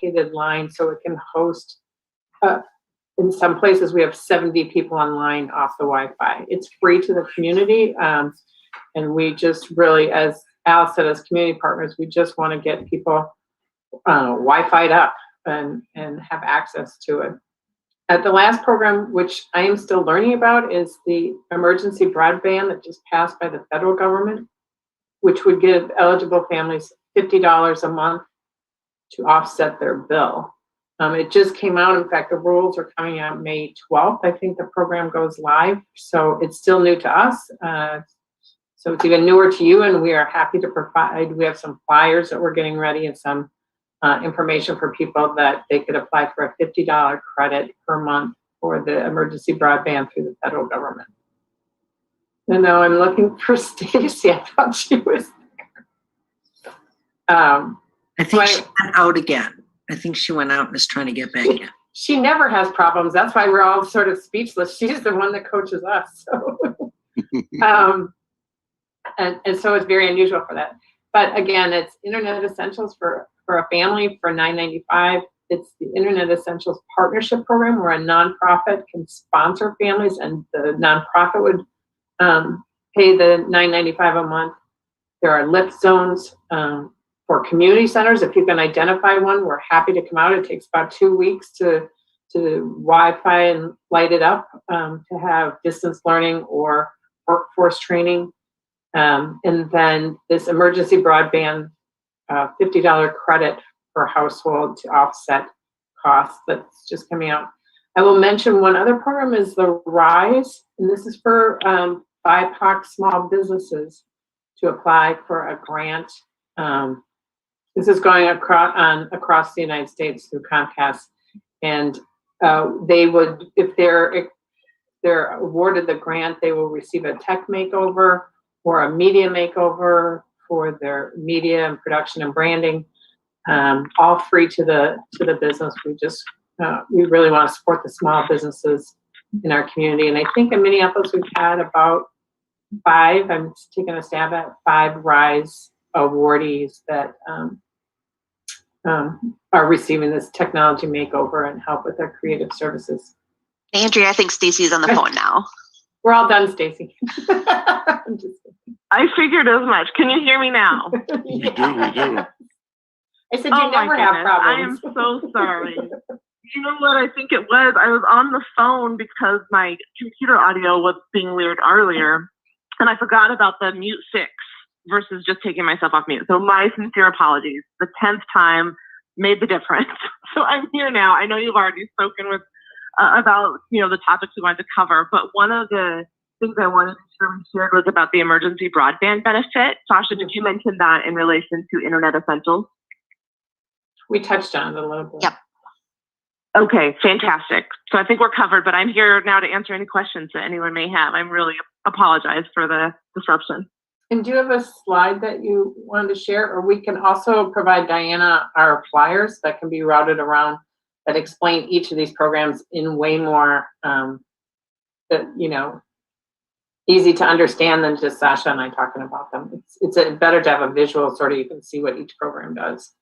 dedicated line so it can host. In some places, we have 70 people online off the Wi-Fi. It's free to the community, and we just really, as Al said, as community partners, we just want to get people Wi-Fi'd up and have access to it. At the last program, which I am still learning about, is the emergency broadband that just passed by the federal government, which would give eligible families $50 a month to offset their bill. It just came out. In fact, the rules are coming out May 12th. I think the program goes live. So it's still new to us. So it's even newer to you, and we are happy to provide. We have some flyers that we're getting ready and some information for people that they could apply for a $50 credit per month for the emergency broadband through the federal government. And now I'm looking for Stacy. I thought she was there. I think she went out again. I think she went out and is trying to get back in. She never has problems. That's why we're all sort of speechless. She's the one that coaches us. So, and so it's very unusual for that. But again, it's Internet Essentials for a family for $9.95. It's the Internet Essentials Partnership Program, where a nonprofit can sponsor families, and the nonprofit would pay the $9.95 a month. There are lift zones for community centers. If you can identify one, we're happy to come out. It takes about 2 weeks to Wi-Fi and light it up, to have distance learning or workforce training. And then this emergency broadband, $50 credit per household to offset costs that's just coming out. I will mention one other program is the RISE, and this is for BIPOC small businesses to apply for a grant. This is going across the United States through Comcast, and they would, if they're awarded the grant, they will receive a tech makeover or a media makeover for their media and production and branding, all free to the business. We really want to support the small businesses in our community, and I think in Minneapolis we've had about 5. I'm taking a stab at 5 RISE awardees that are receiving this technology makeover and help with their creative services. Andrea, I think Stacy's on the phone now. We're all done, Stacy. I figured as much. Can you hear me now? We do. I said you never have problems. I am so sorry. You know what I think it was? I was on the phone because my computer audio was being weird earlier, and I forgot about the mute 6 versus just taking myself off mute. So my sincere apologies. The 10th time made the difference. So I'm here now. I know you've already spoken with about the topics we wanted to cover, but one of the things I wanted to share we shared was about the emergency broadband benefit. Sasha, did you mention that in relation to Internet Essentials? We touched on it a little bit. Yep. Okay, fantastic. So I think we're covered, but I'm here now to answer any questions that anyone may have. I'm really apologize for the disruption. And do you have a slide that you wanted to share? Or we can also provide Diana our flyers that can be routed around that explain each of these programs in way more, easy to understand than just Sasha and I talking about them. It's better to have a visual sort of, you can see what each program does.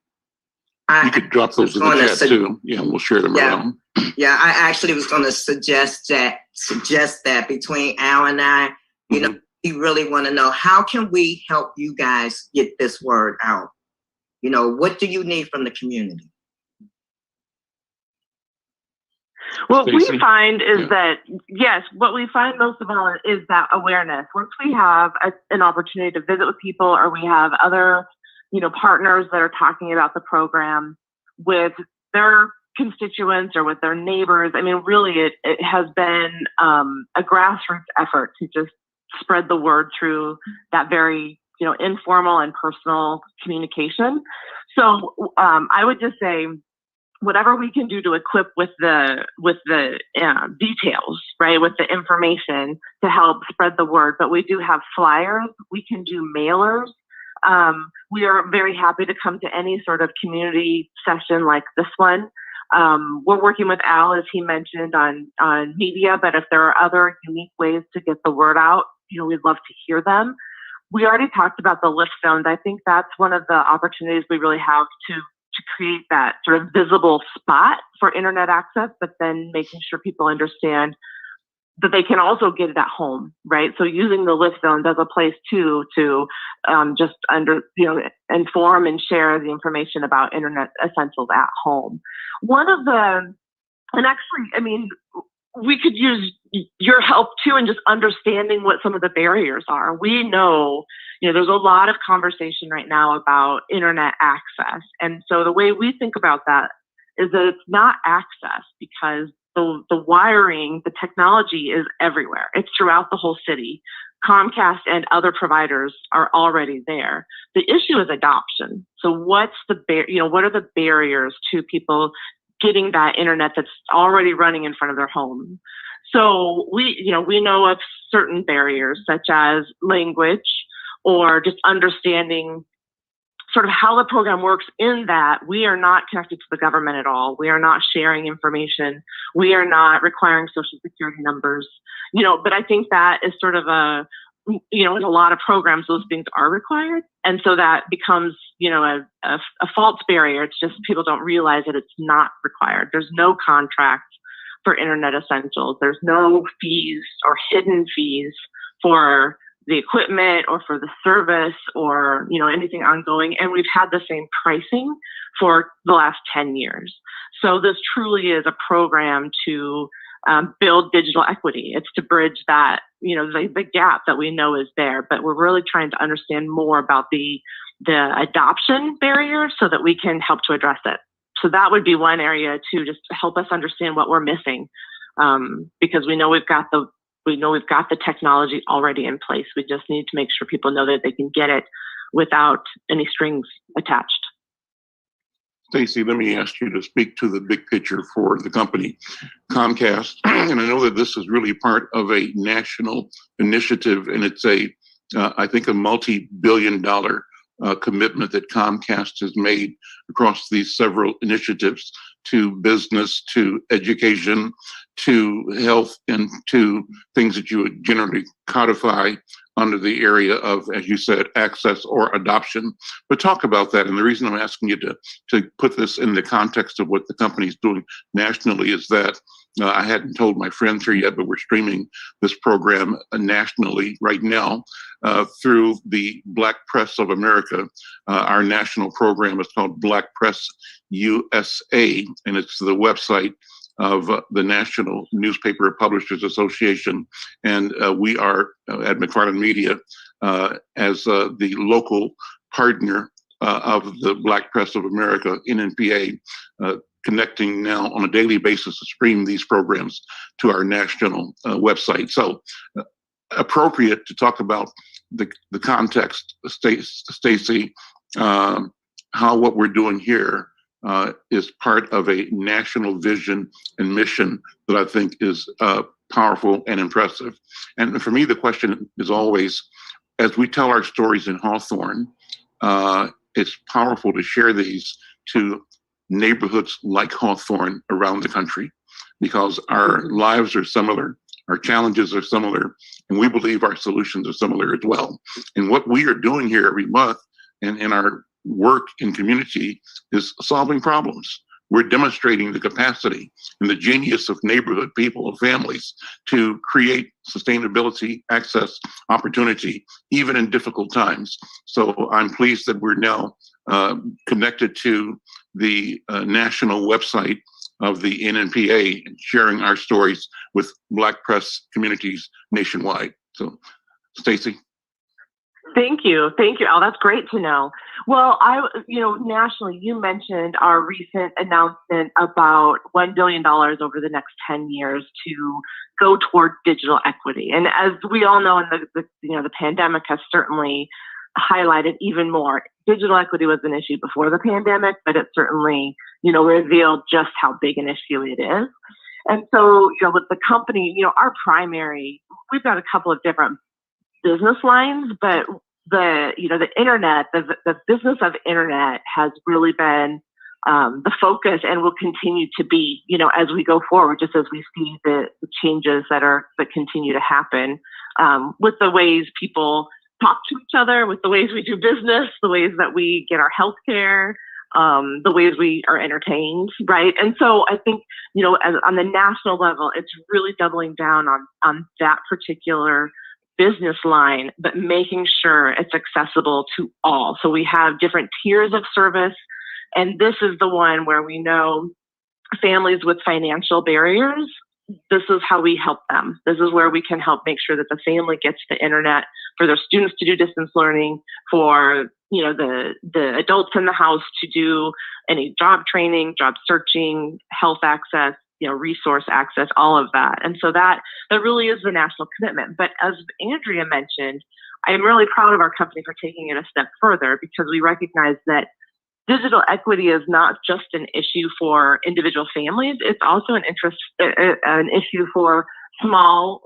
You could drop those in the chat too. Yeah, we'll share them around. Yeah, I actually was going to suggest that between Al and I, we really want to know, how can we help you guys get this word out? What do you need from the community? What we find is that, yes, what we find most of all is that awareness. Once we have an opportunity to visit with people, or we have other partners that are talking about the program with their constituents or with their neighbors. I mean, really, it has been a grassroots effort to just spread the word through that very, informal and personal communication. So I would just say, whatever we can do to equip with the details, right, with the information to help spread the word. But we do have flyers. We can do mailers. We are very happy to come to any sort of community session like this one. We're working with Al, as he mentioned, on media, but if there are other unique ways to get the word out, we'd love to hear them. We already talked about the lift zones. I think that's one of the opportunities we really have to create that sort of visible spot for internet access, but then making sure people understand that they can also get it at home, right? So using the lift zones as a place to just inform and share the information about internet essentials at home. We could use your help too in just understanding what some of the barriers are. We know, there's a lot of conversation right now about internet access. And so the way we think about that is that it's not access, because the wiring, the technology is everywhere. It's throughout the whole city. Comcast and other providers are already there. The issue is adoption. So what are the barriers to people getting that internet that's already running in front of their home? So we know of certain barriers, such as language, or just understanding sort of how the program works, in that we are not connected to the government at all. We are not sharing information. We are not requiring social security numbers, but I think that is sort of in a lot of programs, those things are required. And so that becomes, a false barrier. It's just people don't realize that it's not required. There's no contract for internet essentials. There's no fees or hidden fees for the equipment or for the service or, anything ongoing. And we've had the same pricing for the last 10 years. So this truly is a program to build digital equity. It's to bridge that, the gap that we know is there, but we're really trying to understand more about the adoption barrier so that we can help to address it. So that would be one area to just help us understand what we're missing, because we know we've got the technology already in place. We just need to make sure people know that they can get it without any strings attached. Stacey, let me ask you to speak to the big picture for the company, Comcast. And I know that this is really part of a national initiative, and it's I think a multi-billion-dollar commitment that Comcast has made across these several initiatives, to business, to education, to health, and to things that you would generally codify under the area of, as you said, access or adoption. But talk about that. And the reason I'm asking you to put this in the context of what the company's doing nationally is that I hadn't told my friends here yet, but we're streaming this program nationally right now through the Black Press of America. Our national program is called Black Press USA, and it's the website of the National Newspaper Publishers Association. And we are at McFarlane Media as the local partner of the Black Press of America, NNPA, connecting now on a daily basis to stream these programs to our national website. So appropriate to talk about the context, Stacey, how what we're doing here is part of a national vision and mission that I think is powerful and impressive. And for me, the question is always, as we tell our stories in Hawthorne, it's powerful to share these to neighborhoods like Hawthorne around the country, because our lives are similar, our challenges are similar, and we believe our solutions are similar as well. And what we are doing here every month and in our work in community is solving problems. We're demonstrating the capacity and the genius of neighborhood people and families to create sustainability, access, opportunity, even in difficult times. So I'm pleased that we're now connected to the national website of the NNPA and sharing our stories with Black press communities nationwide. So, Stacey. Thank you. Oh, that's great to know. Well, nationally, you mentioned our recent announcement about $1 billion over the next 10 years to go toward digital equity. And as we all know, the pandemic has certainly highlighted even more. Digital equity was an issue before the pandemic, but it certainly, revealed just how big an issue it is. And so, with the company, we've got a couple of different business lines, but the internet, the business of internet has really been the focus and will continue to be, as we go forward, just as we see the changes that continue to happen with the ways people talk to each other, with the ways we do business, the ways that we get our healthcare, the ways we are entertained, right? And so I think, on the national level, it's really doubling down on that particular business line, but making sure it's accessible to all. So we have different tiers of service, and this is the one where we know families with financial barriers, this is how we help them. This is where we can help make sure that the family gets the internet for their students to do distance learning, for the adults in the house to do any job training, job searching, health access, resource access, all of that. And so that really is the national commitment. But as Andrea mentioned, I'm really proud of our company for taking it a step further, because we recognize that digital equity is not just an issue for individual families. It's also an issue for small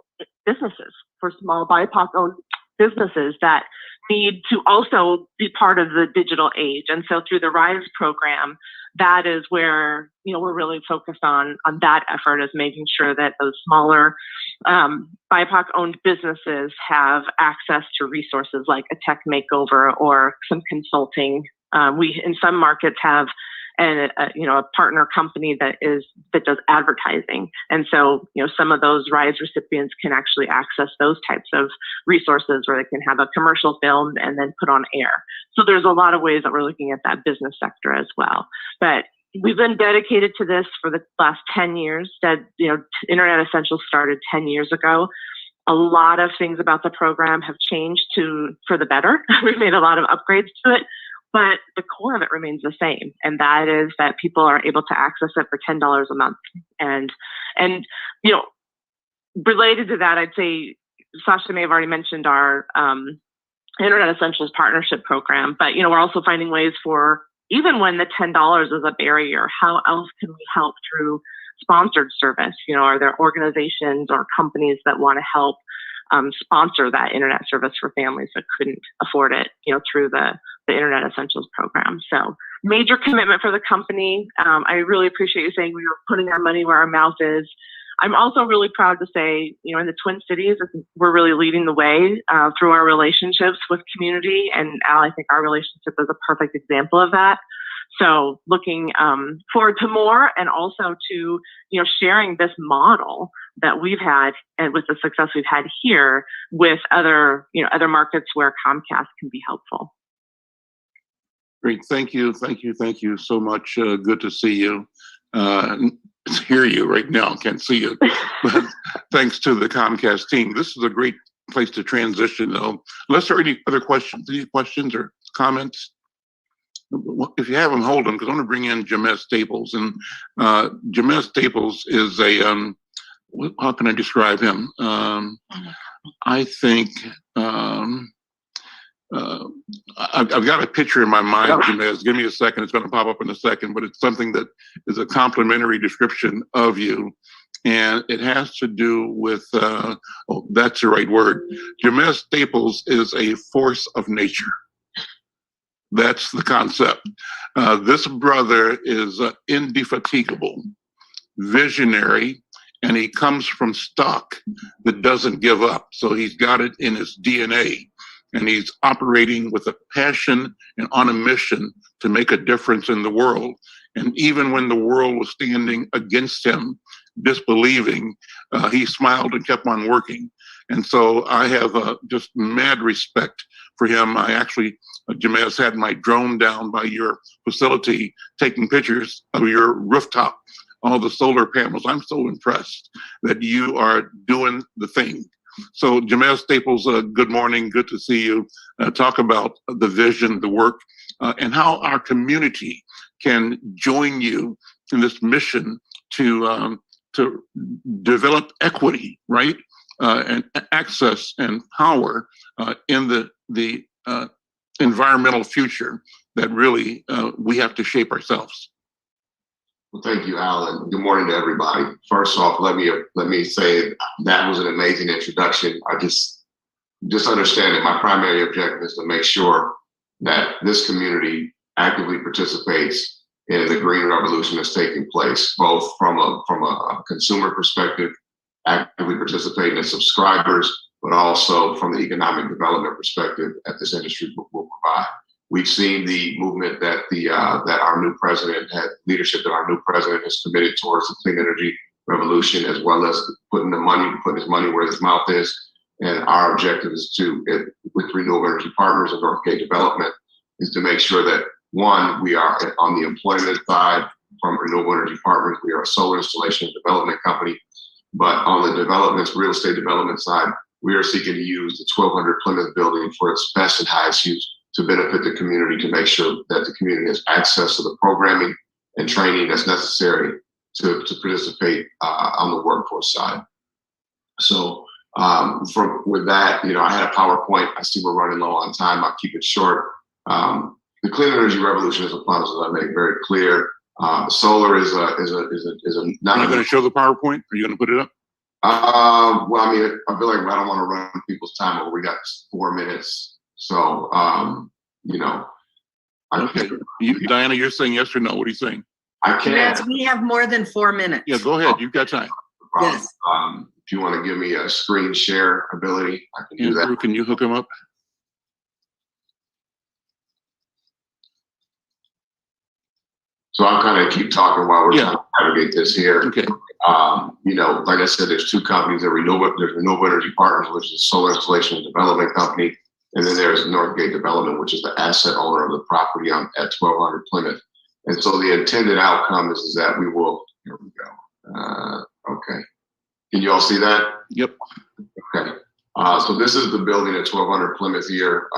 businesses, for small BIPOC-owned businesses that need to also be part of the digital age. And so through the RISE program, that is where, we're really focused on that effort, is making sure that those smaller BIPOC-owned businesses have access to resources like a tech makeover or some consulting. We, in some markets, have a partner company that does advertising. And so, some of those RISE recipients can actually access those types of resources where they can have a commercial filmed and then put on air. So there's a lot of ways that we're looking at that business sector as well. But we've been dedicated to this for the last 10 years. That, Internet Essentials started 10 years ago. A lot of things about the program have changed for the better. We've made a lot of upgrades to it. But the core of it remains the same, and that is that people are able to access it for $10 a month. And related to that, I'd say Sasha may have already mentioned our Internet Essentials Partnership Program, but we're also finding ways for, even when the $10 is a barrier, how else can we help through sponsored service? Are there organizations or companies that want to help sponsor that internet service for families that couldn't afford it, through the Internet Essentials program? So major commitment for the company. I really appreciate you saying we are putting our money where our mouth is. I'm also really proud to say, in the Twin Cities, we're really leading the way through our relationships with community. And Al, I think our relationship is a perfect example of that. So looking forward to more, and also to, sharing this model that we've had, and with the success we've had here, with other markets where Comcast can be helpful. Great. Thank you so much. Good to see you. Hear you right now. Can't see you. But thanks to the Comcast team. This is a great place to transition, though. Unless there are any other questions, or comments? If you have them, hold them, because I want to bring in Jamez Staples. And Jamez Staples is a, how can I describe him? I think, I've got a picture in my mind, Jamez. Give me a second. It's going to pop up in a second, but it's something that is a complimentary description of you. And it has to do with, that's the right word. Jamez Staples is a force of nature. That's the concept. This brother is indefatigable, visionary, and he comes from stock that doesn't give up. So he's got it in his DNA, and he's operating with a passion and on a mission to make a difference in the world. And even when the world was standing against him, disbelieving, he smiled and kept on working. And so I have just mad respect for him. I actually, Jamez, had my drone down by your facility taking pictures of your rooftop, all the solar panels. I'm so impressed that you are doing the thing. So Jamez Staples, good morning. Good to see you. Talk about the vision, the work, and how our community can join you in this mission to develop equity, right? And access and power in the environmental future that really we have to shape ourselves. Well, thank you, Alan. Good morning to everybody. First off, let me say that was an amazing introduction. I just understand that my primary objective is to make sure that this community actively participates in the green revolution that's taking place, both from a consumer perspective, actively participating as subscribers, but also from the economic development perspective that this industry will provide. We've seen the movement that that our new president had, leadership that our new president has committed towards the clean energy revolution, as well as putting his money where his mouth is. And our objective is with Renewable Energy Partners and Northgate Development, is to make sure that, one, we are on the employment side from Renewable Energy Partners. We are a solar installation and development company. But on the real estate development side, we are seeking to use the 1200 Plymouth building for its best and highest use to benefit the community, to make sure that the community has access to the programming and training that's necessary to participate on the workforce side. So with that, I had a PowerPoint. I see we're running low on time. I'll keep it short. The clean energy revolution is a promise that I make very clear. Solar is a You're not going to show the PowerPoint? Are you going to put it up? Well, I mean, I feel like I don't want to run people's time over. We got 4 minutes. So, Okay. Diana, you're saying yes or no? What are you saying? I can. Yes, we have more than 4 minutes. Yeah, go ahead. You've got time. Yes. If you want to give me a screen share ability, I can do Andrew, that. can you hook him up? So I'm kind of keep talking while we're trying to navigate this here. Okay. Like I said, there's two companies. There's Renewable Energy Partners, which is a solar installation and development company. And then there's Northgate Development, which is the asset owner of the property at 1200 Plymouth. And so the intended outcome is that we will, here we go. Okay. Can you all see that? Yep. Okay. So this is the building at 1200 Plymouth here.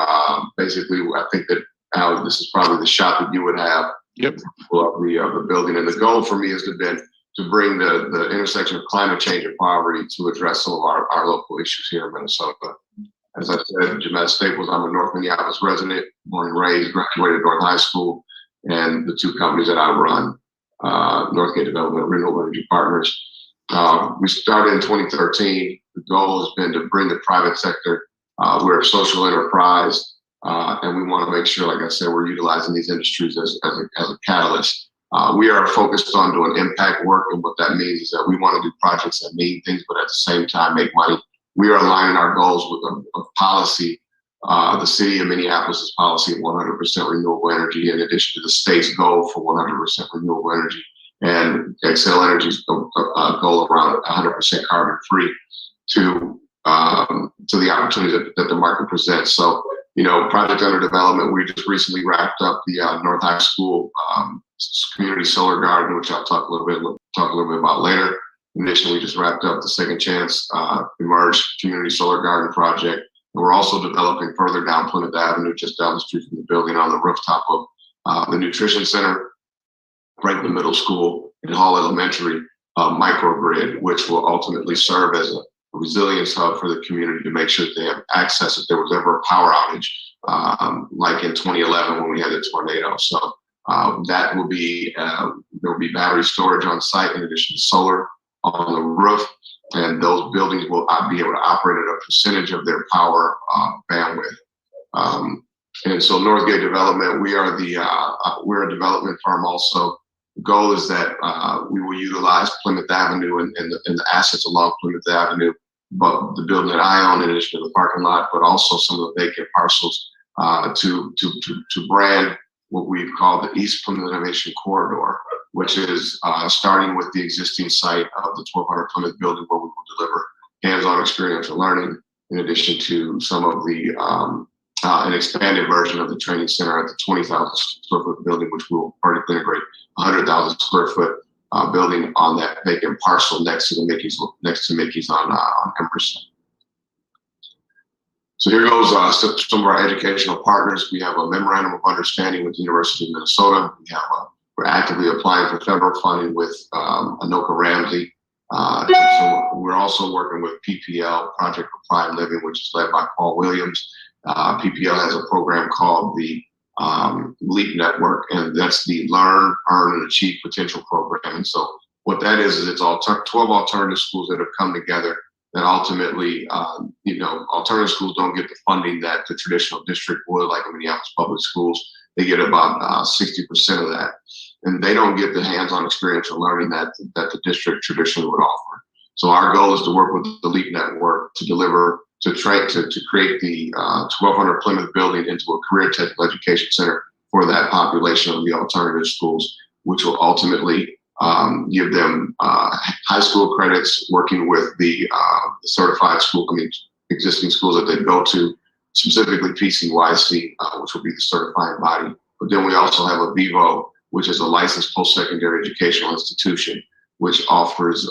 Basically, I think that, Al, this is probably the shot that you would have. Yep. Of the building. And the goal for me has been to bring the intersection of climate change and poverty to address some of our local issues here in Minnesota. As I said, Jamette Staples, I'm a North Minneapolis resident, born and raised, graduated North High School, and the two companies that I run, Northgate Development, Renewable Energy Partners. We started in 2013. The goal has been to bring the private sector. We're a social enterprise, and we want to make sure, like I said, we're utilizing these industries as a catalyst. We are focused on doing impact work, and what that means is that we want to do projects that mean things, but at the same time make money. We are aligning our goals with a policy, the city of Minneapolis' policy of 100% renewable energy, in addition to the state's goal for 100% renewable energy, and Xcel Energy's goal around 100% carbon free to the opportunities that the market presents. So, project under development. We just recently wrapped up the North High School community solar garden, which I'll talk a little bit about later. In addition, we just wrapped up the Second Chance Emerge community solar garden project. And we're also developing further down Plymouth Avenue, just down the street from the building, on the rooftop of the nutrition center, Franklin Middle School, and Hall Elementary microgrid, which will ultimately serve as a resilience hub for the community to make sure that they have access if there was ever a power outage, like in 2011 when we had the tornado. So that will be, there will be battery storage on site in addition to solar on the roof, and those buildings will be able to operate at a percentage of their power bandwidth. And so Northgate Development, we're a development firm also. The goal is that we will utilize Plymouth Avenue and the assets along Plymouth Avenue, but the building that I own in addition to the parking lot, but also some of the vacant parcels to brand what we've called the East Plymouth Innovation Corridor, which is starting with the existing site of the 1200 Plymouth building, where we will deliver hands-on experiential learning, in addition to some of the an expanded version of the training center at the 20,000 square foot building, which we will vertically integrate 100,000 square foot building on that vacant parcel next to Mickey's on Emerson. So here goes some of our educational partners. We have a memorandum of understanding with the University of Minnesota. We're actively applying for federal funding with Anoka Ramsey. So we're also working with PPL, Project for Prime Living, which is led by Paul Williams. PPL has a program called the LEAP Network, and that's the Learn, Earn, and Achieve Potential program. And so what that is it's 12 alternative schools that have come together that ultimately, alternative schools don't get the funding that the traditional district would, like in Minneapolis Public Schools. They get about 60% of that. And they don't get the hands-on experiential learning that the district traditionally would offer. So our goal is to work with the LEAP Network to deliver to create the 1200 Plymouth building into a career technical education center for that population of the alternative schools, which will ultimately give them high school credits, working with the certified school, existing schools that they go to, specifically PCYC, which will be the certifying body. But then we also have a VIVO, which is a licensed post-secondary educational institution, which offers,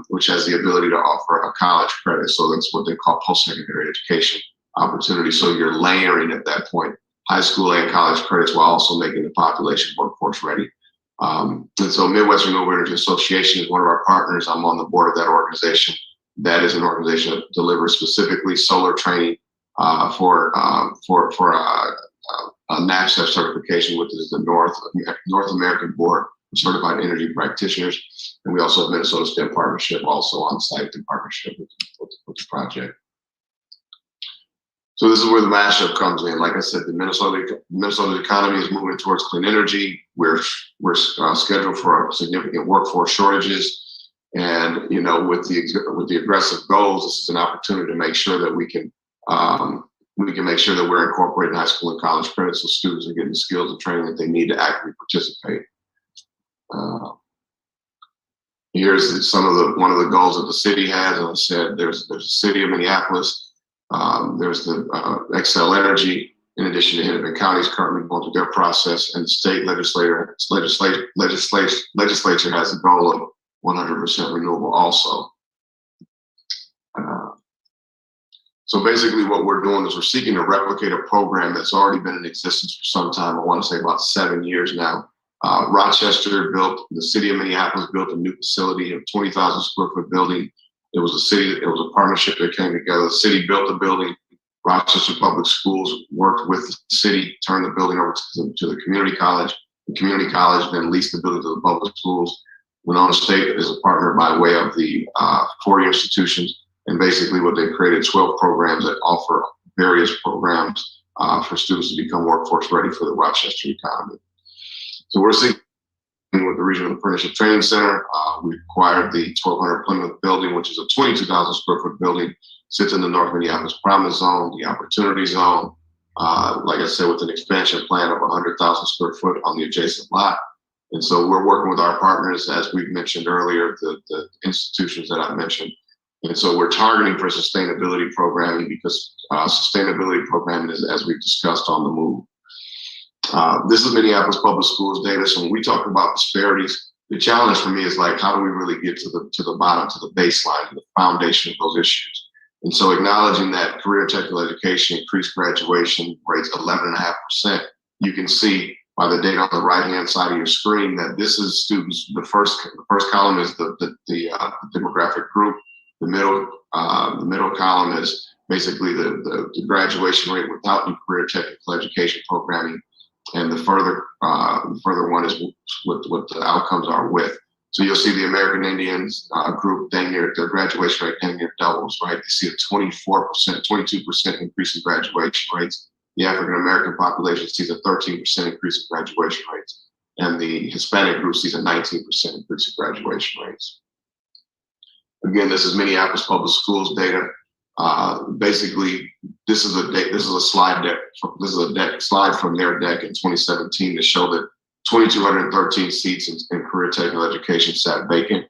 which has the ability to offer a college credit. So that's what they call post-secondary education opportunity. So you're layering at that point high school and college credits while also making the population workforce ready. And so Midwest Renewable Energy Association is one of our partners. I'm on the board of that organization. That is an organization that delivers specifically solar training for a NACCEP certification, which is the North American Board of Certified Energy Practitioners. And we also have Minnesota STEM Partnership also on site in partnership with the project. So this is where the mashup comes in. Like I said, the Minnesota economy is moving towards clean energy. We're scheduled for significant workforce shortages. And, you know, with the aggressive goals, this is an opportunity to make sure that we can make sure that we're incorporating high school and college credits so students are getting the skills and training that they need to actively participate. Here's one of the goals that the city has. As I said, there's the city of Minneapolis. There's the Xcel Energy, in addition to Hennepin County's currently going through their process, and the state legislature has a goal of 100% renewable also. So basically what we're doing is we're seeking to replicate a program that's already been in existence for some time. I want to say about 7 years now. The city of Minneapolis built a new facility, a 20,000 square foot building. It was a partnership that came together. The city built the building. Rochester Public Schools worked with the city, turned the building over to the community college. The community college then leased the building to the public schools. Winona State is a partner by way of the 4 institutions. And basically what they created 12 programs that offer various programs for students to become workforce ready for the Rochester economy. So we're seeking with the Regional Apprenticeship Training Center. We acquired the 1200 Plymouth building, which is a 22,000 square foot building, sits in the North Minneapolis Promise Zone, the Opportunity Zone. Like I said, with an expansion plan of 100,000 square foot on the adjacent lot. And so we're working with our partners, as we've mentioned earlier, the institutions that I mentioned. And so we're targeting for sustainability programming because sustainability programming is, as we've discussed, on the move. This is Minneapolis Public Schools data. So when we talk about disparities, the challenge for me is like, how do we really get to the bottom, to the baseline, to the foundation of those issues? And so acknowledging that career technical education increased graduation rates 11.5%, you can see by the data on the right-hand side of your screen that this is students. The first column is the demographic group. The middle column is basically the graduation rate without new career technical education programming, and the further one is what the outcomes are with. So you'll see the American Indians group, their graduation rate dang near doubles, right? You see a 24%, 22% increase in graduation rates. The African American population sees a 13% increase in graduation rates, and the Hispanic group sees a 19% increase in graduation rates. Again, this is Minneapolis Public Schools data. Basically, this is a slide deck. This is a slide from their deck in 2017 to show that 2,213 seats in career technical education sat vacant.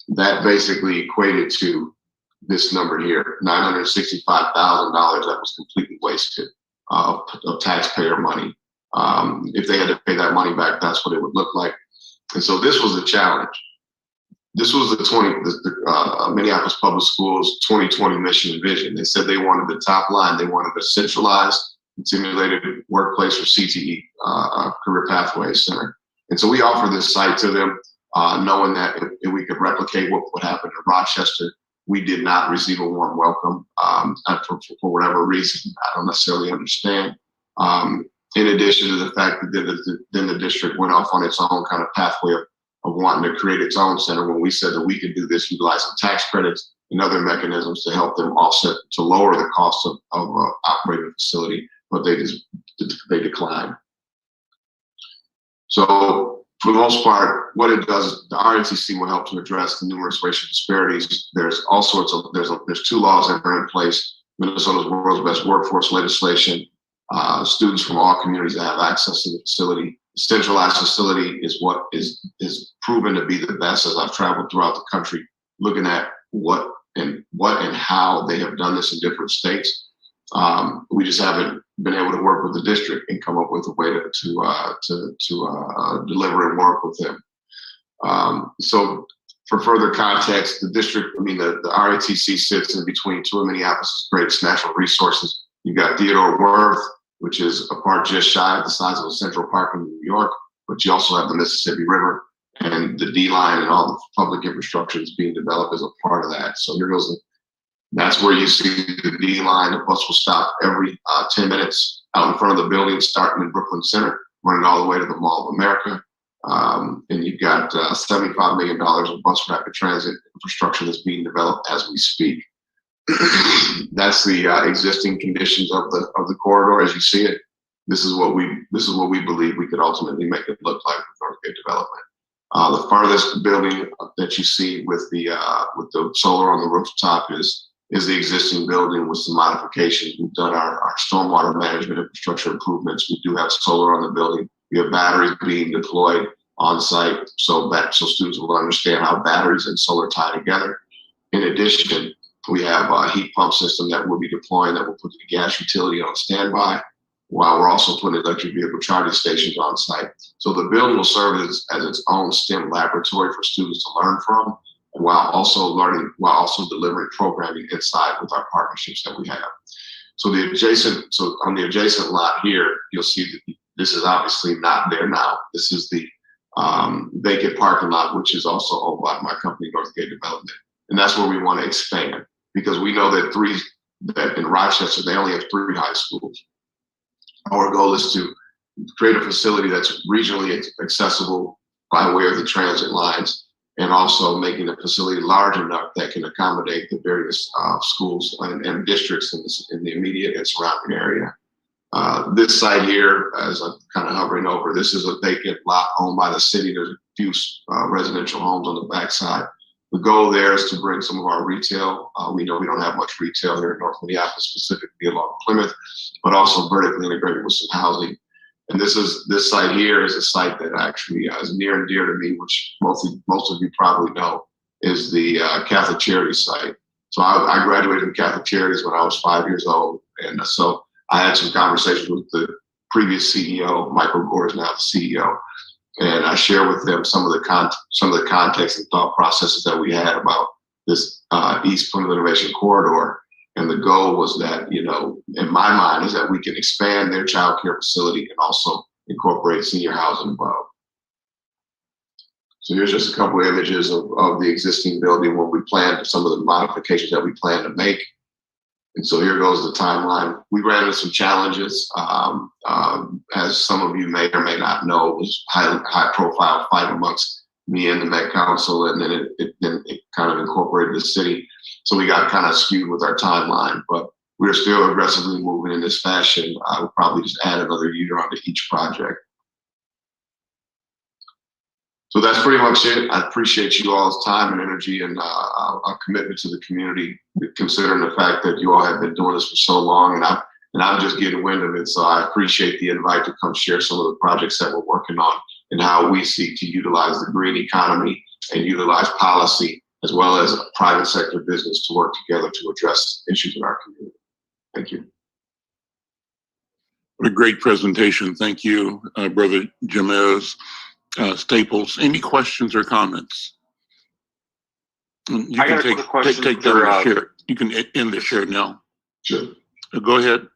That basically equated to this number here, $965,000 that was completely wasted of taxpayer money. If they had to pay that money back, that's what it would look like. And so this was a challenge. This was the Minneapolis Public Schools 2020 mission and vision. They said they wanted the top line. They wanted a centralized and simulated workplace or CTE career pathways center. And so we offered this site to them, knowing that if we could replicate what happened in Rochester. We did not receive a warm welcome for whatever reason. I don't necessarily understand. In addition to the fact that then the district went off on its own kind of pathway of wanting to create its own center, when we said that we could do this utilizing tax credits and other mechanisms to help them offset, to lower the cost of operating a facility, but they declined. So for the most part, what it does, the RNTC will help to address the numerous racial disparities. There's all sorts of, there's 2 laws that are in place Minnesota's world's best workforce legislation. Students from all communities that have access to the facility. The centralized facility is what is proven to be the best as I've traveled throughout the country, looking at what and how they have done this in different states. We just haven't been able to work with the district and come up with a way to deliver and work with them. So for further context, the district, the RATC sits in between two of Minneapolis' greatest natural resources. You've got Theodore Wirth, which is a park just shy of the size of a Central Park in New York, but you also have the Mississippi River and the D line and all the public infrastructure that's being developed as a part of that. So that's where you see the D line. The bus will stop every 10 minutes out in front of the building, starting in Brooklyn Center, running all the way to the Mall of America. And you've got $75 million of bus rapid transit infrastructure that's being developed as we speak. That's the existing conditions of the corridor as you see it. This is what we believe we could ultimately make it look like with Northgate development. The farthest building that you see with the solar on the rooftop is the existing building with some modifications. We've done our stormwater management infrastructure improvements. We do have solar on the building. We have batteries being deployed on site so students will understand how batteries and solar tie together. In addition, we have a heat pump system that we'll be deploying that will put the gas utility on standby, while we're also putting electric vehicle charging stations on site. So the building will serve as its own STEM laboratory for students to learn from, while also delivering programming inside with our partnerships that we have. So on the adjacent lot here, you'll see that this is obviously not there now. This is the vacant parking lot, which is also owned by my company, Northgate Development. And that's where we want to expand, because we know that in Rochester, they only have 3 high schools. Our goal is to create a facility that's regionally accessible by way of the transit lines, and also making the facility large enough that can accommodate the various schools and districts in the immediate and surrounding area. This site here, as I'm kind of hovering over, this is a vacant lot owned by the city. There's a few residential homes on the backside. The goal there is to bring some of our retail. We know we don't have much retail here in North Minneapolis, specifically along Plymouth, but also vertically integrated with some housing. And this site here is a site that actually is near and dear to me, which most of you probably know, is the Catholic Charities site. So I graduated from Catholic Charities when I was 5 years old, and so I had some conversations with the previous CEO, Michael Gore is now the CEO, and I share with them some of the context and thought processes that we had about this East Plymouth Innovation Corridor. And the goal was that, in my mind, is that we can expand their child care facility and also incorporate senior housing above. So here's just a couple of images of the existing building when we plan some of the modifications that we plan to make. And so here goes the timeline. We ran into some challenges. As some of you may or may not know, it was high profile fight amongst me and the Met Council, and then it kind of incorporated the city. So we got kind of skewed with our timeline, but we're still aggressively moving in this fashion. I would probably just add another year onto each project. So that's pretty much it. I appreciate you all's time and energy and our commitment to the community, considering the fact that you all have been doing this for so long, and I'm just getting wind of it. So I appreciate the invite to come share some of the projects that we're working on and how we seek to utilize the green economy and utilize policy as well as private sector business to work together to address issues in our community. Thank you. What a great presentation. Thank you, Brother Jamez Staples. Any questions or comments? You can take the share. You can end the share now. Sure. Go ahead.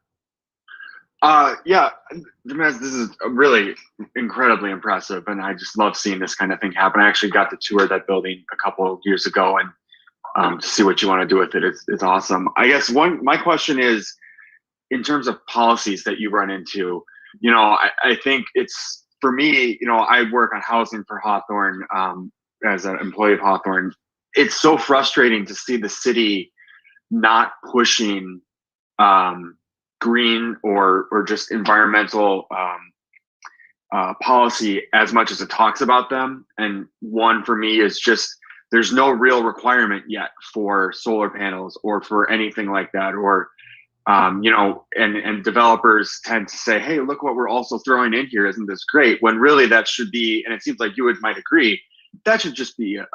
Yeah, Jamez, this is really incredibly impressive, and I just love seeing this kind of thing happen. I actually got to tour that building a couple of years ago, and to see what you want to do with it, it's awesome. I guess my question is, in terms of policies that you run into, I think it's, for me, I work on housing for Hawthorne as an employee of Hawthorne. It's so frustrating to see the city not pushing green or just environmental policy as much as it talks about them. And one for me is just, there's no real requirement yet for solar panels or for anything like that, or You know, and developers tend to say, hey, look what we're also throwing in here. Isn't this great? When really that should be, and it seems like you might agree, that should just be a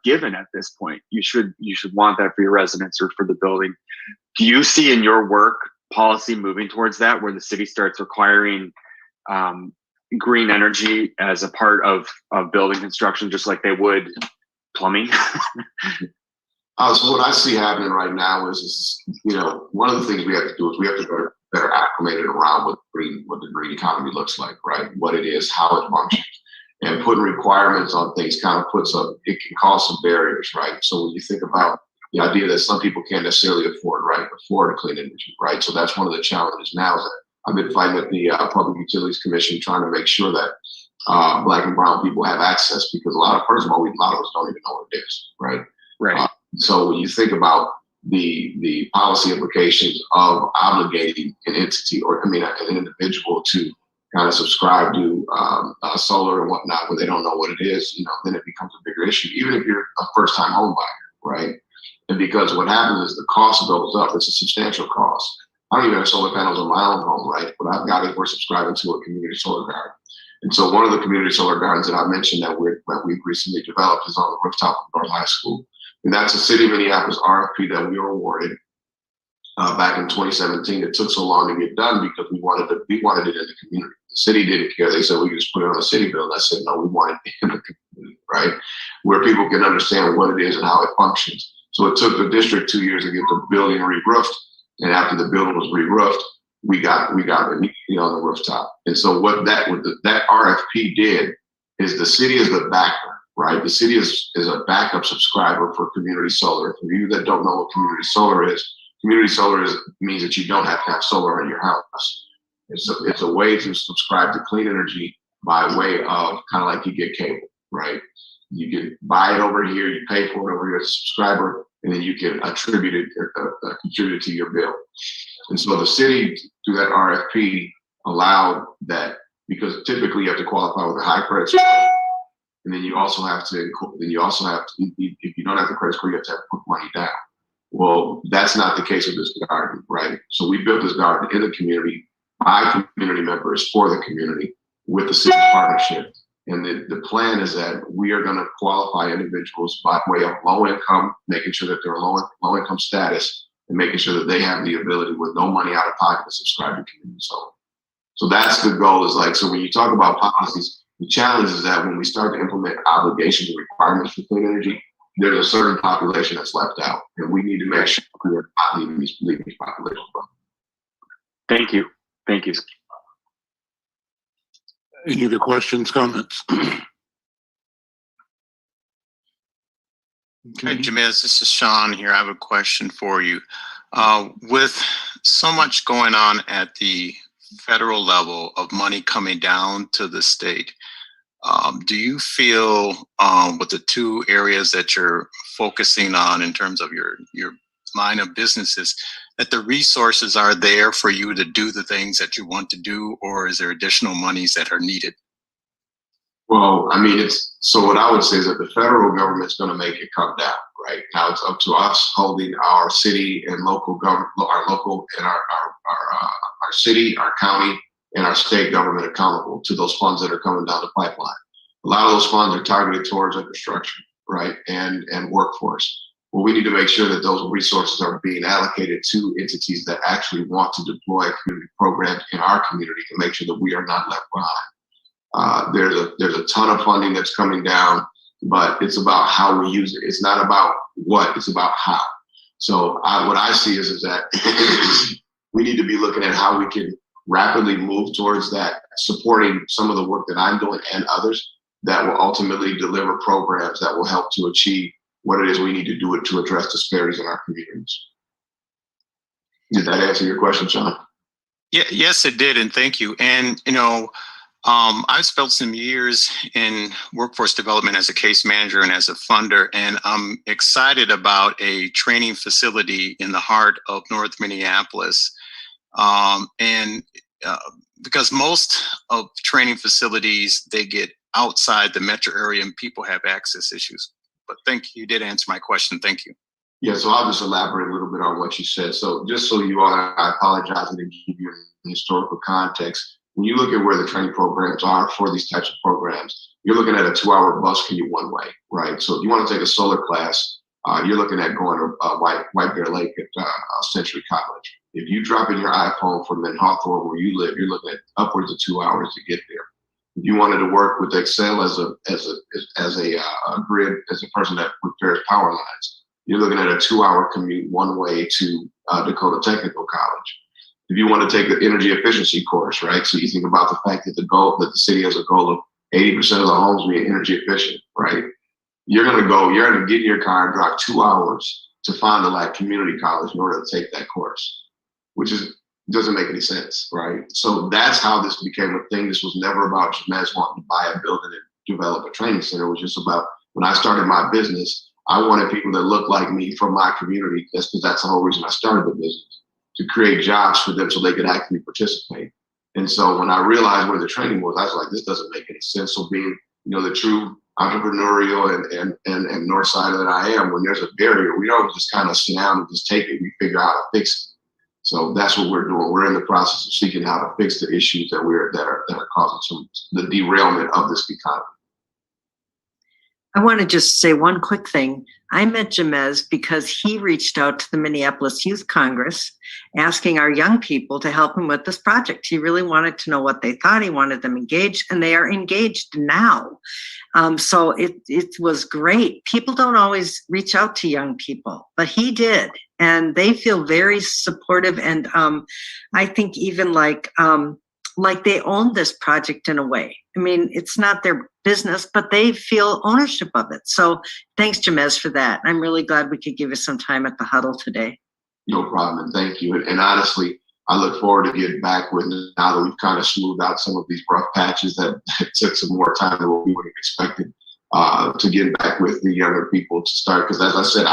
given at this point. You should want that for your residents or for the building. Do you see in your work policy moving towards that, where the city starts requiring green energy as a part of building construction, just like they would plumbing? So what I see happening right now is, you know, one of the things we have to do is we have to be better acclimated around what the green economy looks like, right? What it is, how it functions, and putting requirements on things kind of it can cause some barriers, right? So when you think about the idea that some people can't necessarily afford clean energy, right? So that's one of the challenges now. Is that I've been fighting at the Public Utilities Commission trying to make sure that Black and brown people have access, because first of all, a lot of us don't even know what it is, right? Right. So when you think about the policy implications of obligating an entity or an individual to kind of subscribe to solar and whatnot when they don't know what it is, you know, then it becomes a bigger issue, even if you're a first-time home buyer, right? And because what happens is the cost goes up. It's a substantial cost. I don't even have solar panels on my own home, right? But I've got it. We're subscribing to a community solar garden. And so one of the community solar gardens that I mentioned that we've recently developed is on the rooftop of North High School. And that's a City of Minneapolis RFP that we were awarded back in 2017. It took so long to get done because we wanted it in the community. The city didn't care. They said we could just put it on a city bill. I said, no, we want it in the community, right? Where people can understand what it is and how it functions. So it took the district 2 years to get the building re-roofed. And after the building was re-roofed, we got immediately on the rooftop. And so what that RFP did is the city is the backer, right? The city is a backup subscriber for community solar. For you that don't know what community solar means that you don't have to have solar in your house. It's a way to subscribe to clean energy by way of kind of like you get cable, right? You can buy it over here, you pay for it over here as a subscriber, and then you can contribute it to your bill. And so the city, through that RFP, allowed that, because typically you have to qualify with a high credit score, and then you also have to, if you don't have the credit score, you have to put money down. Well, that's not the case with this garden, right? So we built this garden in the community, by community members, for the community, with the city's partnership. And the plan is that we are going to qualify individuals by way of low income, making sure that they're low income status, and making sure that they have the ability with no money out of pocket to subscribe to community solar. So that's the goal. So when you talk about policies, the challenge is that when we start to implement obligations and requirements for clean energy, there's a certain population that's left out, and we need to make sure we're not leaving these populations. Thank you. Thank you. Any other questions, comments? Hi, Jamiz, this is Sean here. I have a question for you. With so much going on at the federal level of money coming down to the state, do you feel with the two areas that you're focusing on in terms of your line of businesses, that the resources are there for you to do the things that you want to do, or is there additional monies that are needed? Well, I mean, so what I would say is that the federal government's going to make it come down, right? Now it's up to us holding our city and local government, our city, our county, and our state government accountable to those funds that are coming down the pipeline. A lot of those funds are targeted towards infrastructure, right, and workforce. Well, we need to make sure that those resources are being allocated to entities that actually want to deploy community programs in our community to make sure that we are not left behind. There's a ton of funding that's coming down, but it's about how we use it. It's not about what, it's about how. So what I see is that we need to be looking at how we can rapidly move towards that, supporting some of the work that I'm doing and others that will ultimately deliver programs that will help to achieve what it is we need to do to address disparities in our communities. Did that answer your question, Sean? Yeah, yes, it did, and thank you. And I've spent some years in workforce development as a case manager and as a funder, and I'm excited about a training facility in the heart of North Minneapolis. Because most of training facilities, they get outside the metro area and people have access issues. But thank you, you did answer my question. Thank you. Yeah, so I'll just elaborate a little bit on what you said. So just so you all, I apologize, I didn't give you historical context. When you look at where the training programs are for these types of programs, you're looking at a 2-hour bus commute one way, right? So if you want to take a solar class, you're looking at going to White Bear Lake at Century College. If you drop in your iPhone from in Hawthorne where you live, you're looking at upwards of 2 hours to get there. If you wanted to work with Excel as a grid, as a person that repairs power lines, you're looking at a 2-hour commute one way to Dakota Technical College. If you want to take the energy efficiency course, right? So you think about the fact that the city has a goal of 80% of the homes being energy efficient, right? You're going to get in your car and drive 2 hours to Fond du Lac Community College in order to take that course, which doesn't make any sense, right? So that's how this became a thing. This was never about Jamez wanting to buy a building and develop a training center. It was just about, when I started my business, I wanted people that looked like me from my community. That's the whole reason I started the business, to create jobs for them so they could actually participate. And so when I realized where the training was, I was like, this doesn't make any sense. So being, the true entrepreneurial and north sider that I am, when there's a barrier, we don't just kind of sit down and just take it. We figure out how to fix it. So that's what we're doing. We're in the process of seeking how to fix the issues that are causing the derailment of this economy. I want to just say one quick thing. I met Jamez because he reached out to the Minneapolis Youth Congress asking our young people to help him with this project. He really wanted to know what they thought. He wanted them engaged, and they are engaged now. So it was great. People don't always reach out to young people, but he did. And they feel very supportive. And I think even like they own this project in a way. I mean, it's not their business, but they feel ownership of it. So thanks, Jamez, for that. I'm really glad we could give you some time at the huddle today. No problem, and thank you. And honestly, I look forward to getting back with, now that we've kind of smoothed out some of these rough patches that took some more time than what we would have expected, to get back with the younger people to start. Because as I said,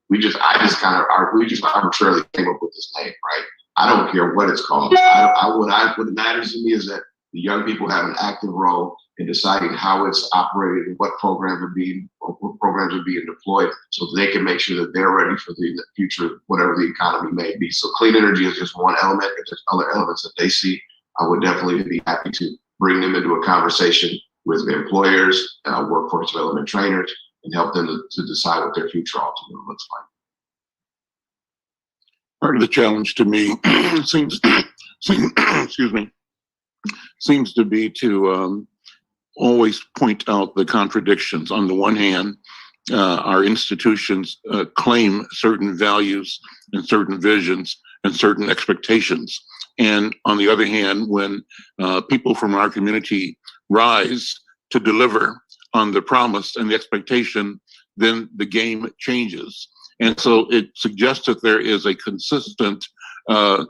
we just arbitrarily came up with this name, right? I don't care what it's called. What matters to me is that the young people have an active role in deciding how it's operated and what programs are being deployed, so they can make sure that they're ready for the future, whatever the economy may be. So clean energy is just one element. If there's other elements that they see, I would definitely be happy to bring them into a conversation with their employers, workforce development trainers, and help them to decide what their future ultimately looks like. Part of the challenge to me seems to be to always point out the contradictions. On the one hand, our institutions claim certain values and certain visions and certain expectations. And on the other hand, when people from our community rise to deliver on the promise and the expectation, then the game changes. And so it suggests that there is a consistent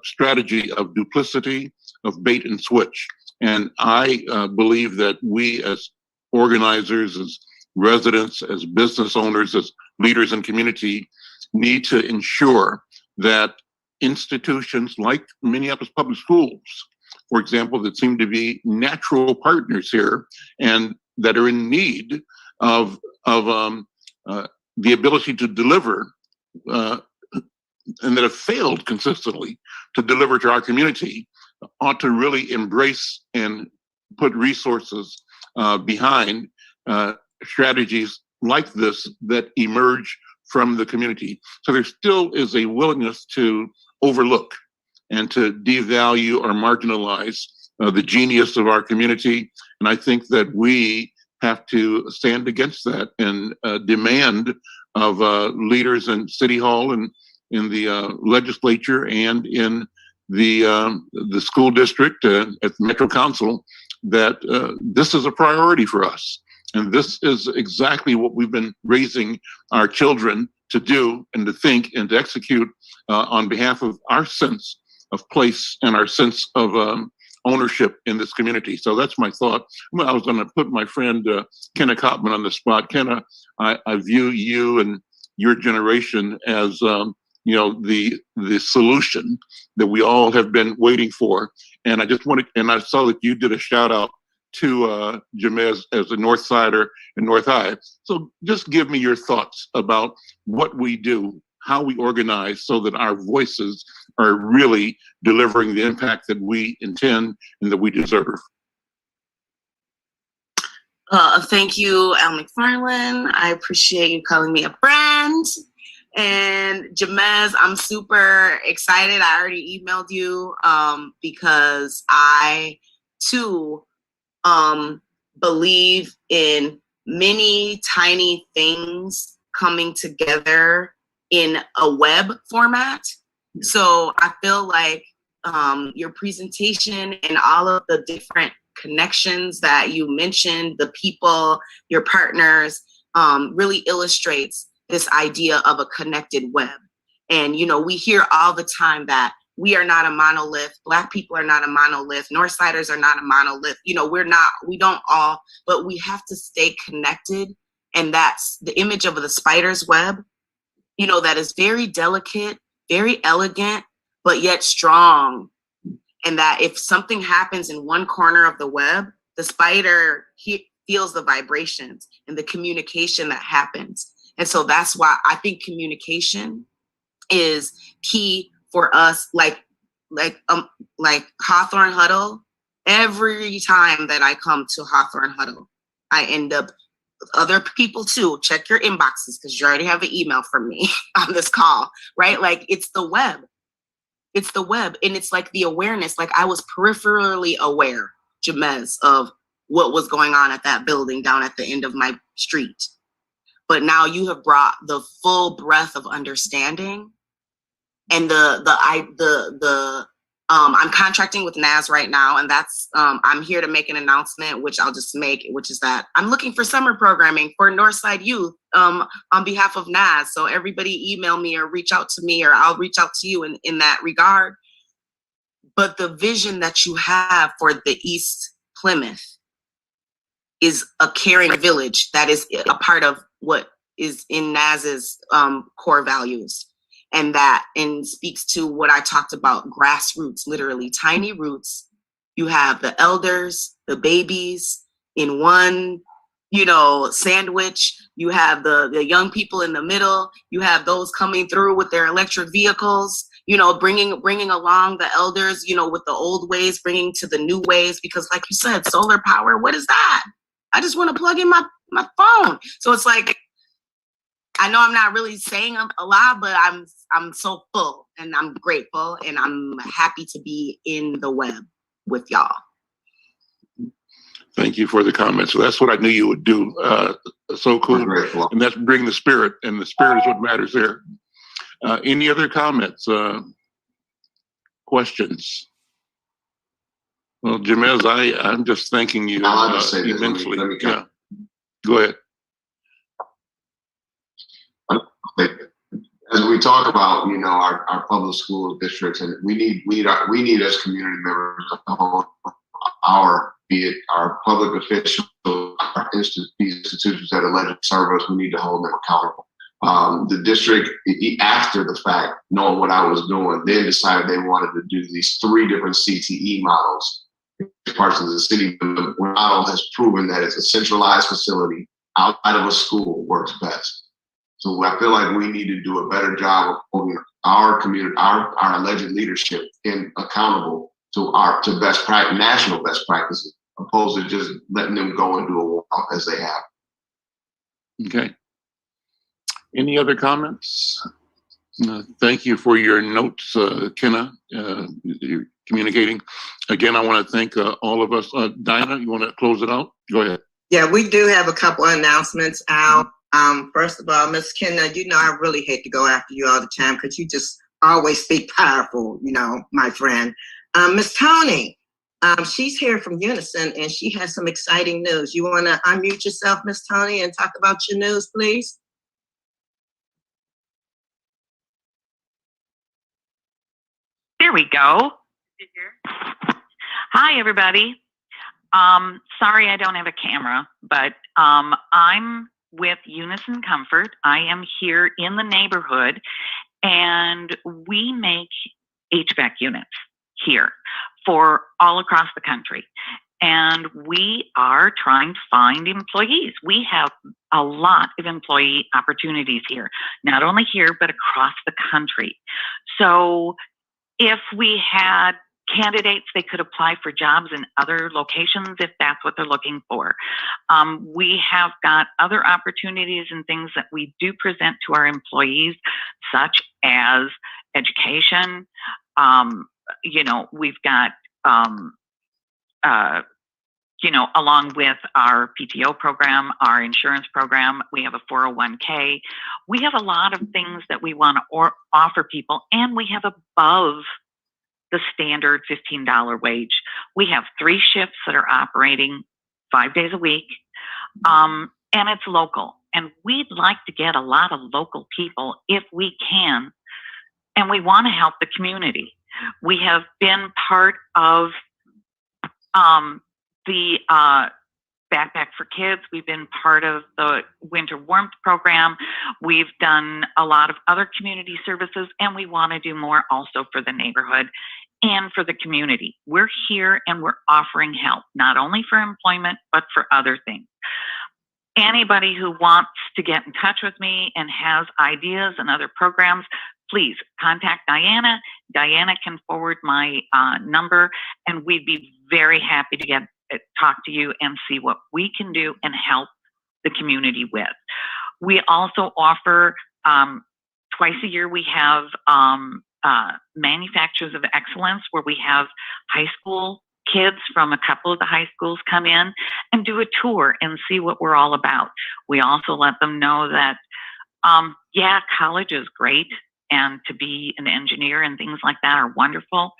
strategy of duplicity, of bait and switch. And I believe that we as organizers, as residents, as business owners, as leaders in community need to ensure that institutions like Minneapolis Public Schools, for example, that seem to be natural partners here and that are in need of the ability to deliver and that have failed consistently to deliver to our community, ought to really embrace and put resources behind strategies like this that emerge from the community. So there still is a willingness to overlook and to devalue or marginalize the genius of our community. And I think that we have to stand against that and demand of leaders in City Hall and in the legislature and in the school district at the Metro Council that this is a priority for us. And this is exactly what we've been raising our children to do and to think and to execute on behalf of our sense of place and our sense of ownership in this community. So that's my thought. Well, I was going to put my friend Kenna Kopman on the spot. Kenna, I view you and your generation as the solution that we all have been waiting for. And I just wanted, and I saw that you did a shout out to Jamez as a North Sider and North High. So just give me your thoughts about what we do how we organize so that our voices are really delivering the impact that we intend and that we deserve. Thank you, Al McFarlane. I appreciate you calling me a friend. And Jamez, I'm super excited. I already emailed you because I too believe in many tiny things coming together in a web format. So I feel like your presentation and all of the different connections that you mentioned, the people, your partners, really illustrates this idea of a connected web. And, you know, we hear all the time that we are not a monolith. Black people are not a monolith. Northsiders are not a monolith. You know, we don't all, but we have to stay connected. And that's the image of the spider's web, you know, that is very delicate, very elegant, but yet strong. And that if something happens in one corner of the web, the spider feels the vibrations and the communication that happens. And so that's why I think communication is key for us, like Hawthorne Huddle. Every time that I come to Hawthorne Huddle, I end up, other people too, check your inboxes because you already have an email from me on this call, right? Like it's the web. It's the web. And it's like the awareness, like I was peripherally aware, Jamez, of what was going on at that building down at the end of my street. But now you have brought the full breadth of understanding. And I'm contracting with NAS right now, and that's I'm here to make an announcement, which I'll just make, which is that I'm looking for summer programming for Northside Youth on behalf of NAS. So everybody email me or reach out to me, or I'll reach out to you in that regard. But the vision that you have for the East Plymouth is a caring village that is a part of what is in NAS's core values. And that speaks to what I talked about, grassroots, literally tiny roots. You have the elders, the babies in one, you know, sandwich. You have the young people in the middle. You have those coming through with their electric vehicles, you know, bringing along the elders, you know, with the old ways, bringing to the new ways. Because like you said, solar power, what is that? I just want to plug in my phone. So it's like, I know I'm not really saying a lot, but I'm so full and I'm grateful and I'm happy to be in the web with y'all. Thank you for the comments. So that's what I knew you would do. So cool. And that's bring the spirit, and the spirit is what matters there. Any other comments, questions? Well, Jamez, I'm just thanking you immensely. Yeah. Go ahead. As we talk about, you know, our public school districts, and we need as community members to hold be it our public officials, our institutions that allegedly serve us, we need to hold them accountable. The district, after the fact, knowing what I was doing, then decided they wanted to do these 3 different CTE models. Parts of the city, the model has proven that it's a centralized facility outside of a school works best. So I feel like we need to do a better job of holding our community, our alleged leadership accountable to national best practices, opposed to just letting them go and do a walk as they have. Okay. Any other comments? Thank you for your notes, Kenna. You're communicating. Again, I want to thank all of us. Dinah, you want to close it out? Go ahead. Yeah, we do have a couple of announcements out. First of all, Ms. Kenna, you know, I really hate to go after you all the time because you just always speak powerful, you know, my friend. Miss Tony, she's here from Unison and she has some exciting news. You want to unmute yourself, Miss Tony, and talk about your news, please? There we go. Hi, everybody. Sorry I don't have a camera, but I'm with Unison Comfort. I am here in the neighborhood, and we make HVAC units here for all across the country. and we are trying to find employees. We have a lot of employee opportunities here, not only here, but across the country. So if we had candidates, they could apply for jobs in other locations if that's what they're looking for. We have got other opportunities and things that we do present to our employees, such as education. You know, we've got, you know, along with our PTO program, our insurance program, we have a 401k. We have a lot of things that we want to offer people, and we have above the standard $15 wage. We have 3 shifts that are operating 5 days a week, and it's local. And we'd like to get a lot of local people if we can, and we want to help the community. We have been part of the Backpack for Kids. We've been part of the Winter Warmth program. We've done a lot of other community services, and we want to do more also for the neighborhood and for the community. We're here and we're offering help, not only for employment, but for other things. Anybody who wants to get in touch with me and has ideas and other programs, please contact Diana. Diana can forward my number, and we'd be very happy to talk to you and see what we can do and help the community with. We also offer, twice a year, we have Manufacturers of Excellence, where we have high school kids from a couple of the high schools come in and do a tour and see what we're all about. We also let them know that, yeah, college is great, and to be an engineer and things like that are wonderful,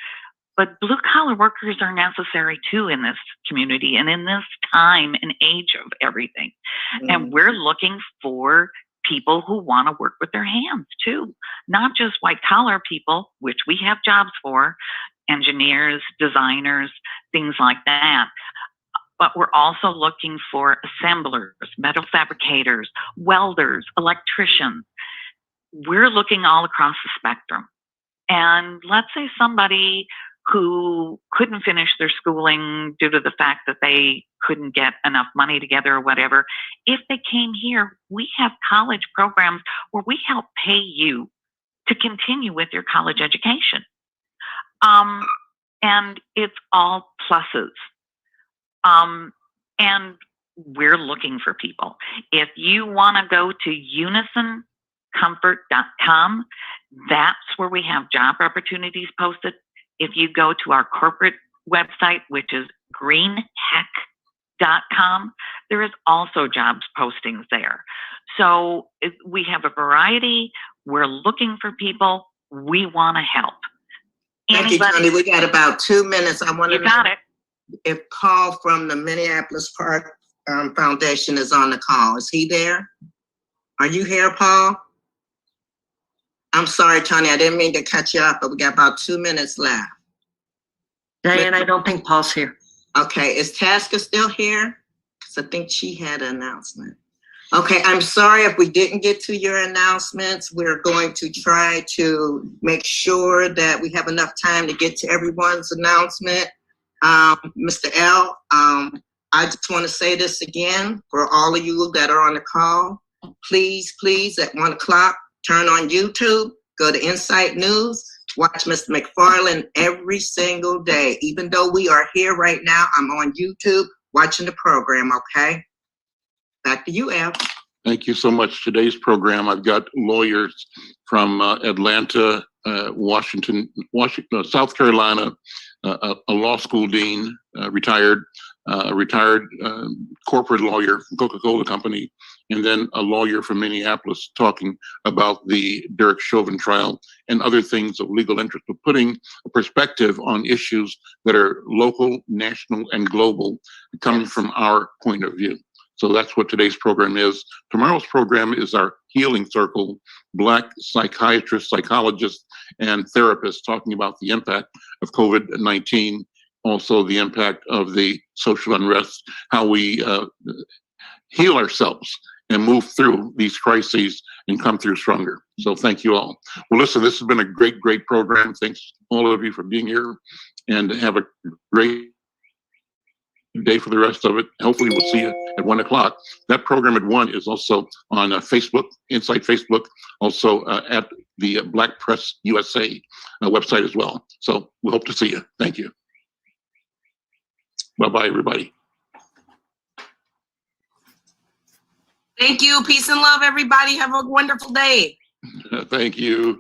but blue collar workers are necessary too in this community and in this time and age of everything. And we're looking for people who want to work with their hands too, not just white collar people, which we have jobs for, engineers, designers, things like that. But we're also looking for assemblers, metal fabricators, welders, electricians. We're looking all across the spectrum. And let's say somebody who couldn't finish their schooling due to the fact that they couldn't get enough money together or whatever, if they came here, we have college programs where we help pay you to continue with your college education. And it's all pluses. And we're looking for people. If you want to go to unisoncomfort.com, that's where we have job opportunities posted. If you go to our corporate website, which is greenheck.com, there is also jobs postings there. So we have a variety. We're looking for people. We want to help. Thank you, Tony. We got about 2 minutes. I want to know if Paul from the Minneapolis Park Foundation is on the call. Is he there? Are you here, Paul? I'm sorry, Tony, I didn't mean to cut you off, but we got about 2 minutes left. Diane, I don't think Paul's here. Okay, is Tasca still here? Because I think she had an announcement. Okay, I'm sorry if we didn't get to your announcements. We're going to try to make sure that we have enough time to get to everyone's announcement. Mr. L, I just want to say this again for all of you that are on the call. Please, at 1 o'clock, turn on YouTube, go to Insight News, watch Mr. McFarlane every single day. Even though we are here right now, I'm on YouTube watching the program, okay? Back to you, Al. Thank you so much. Today's program, I've got lawyers from Atlanta, Washington, South Carolina, a law school dean, retired corporate lawyer from Coca-Cola Company, and then a lawyer from Minneapolis talking about the Derek Chauvin trial and other things of legal interest, but putting a perspective on issues that are local, national, and global, coming from our point of view. So that's what today's program is. Tomorrow's program is our Healing Circle, Black psychiatrists, psychologists, and therapists talking about the impact of COVID-19, also the impact of the social unrest, how we heal ourselves and move through these crises and come through stronger. So thank you all. Well, listen, this has been a great program. Thanks all of you for being here, and have a great day for the rest of it. Hopefully we'll see you at 1 o'clock. That program at 1 is also on Facebook, Inside Facebook, also at the Black Press USA website as well. So we hope to see you. Thank you. Bye-bye, everybody. Thank you. Peace and love, everybody. Have a wonderful day. Thank you.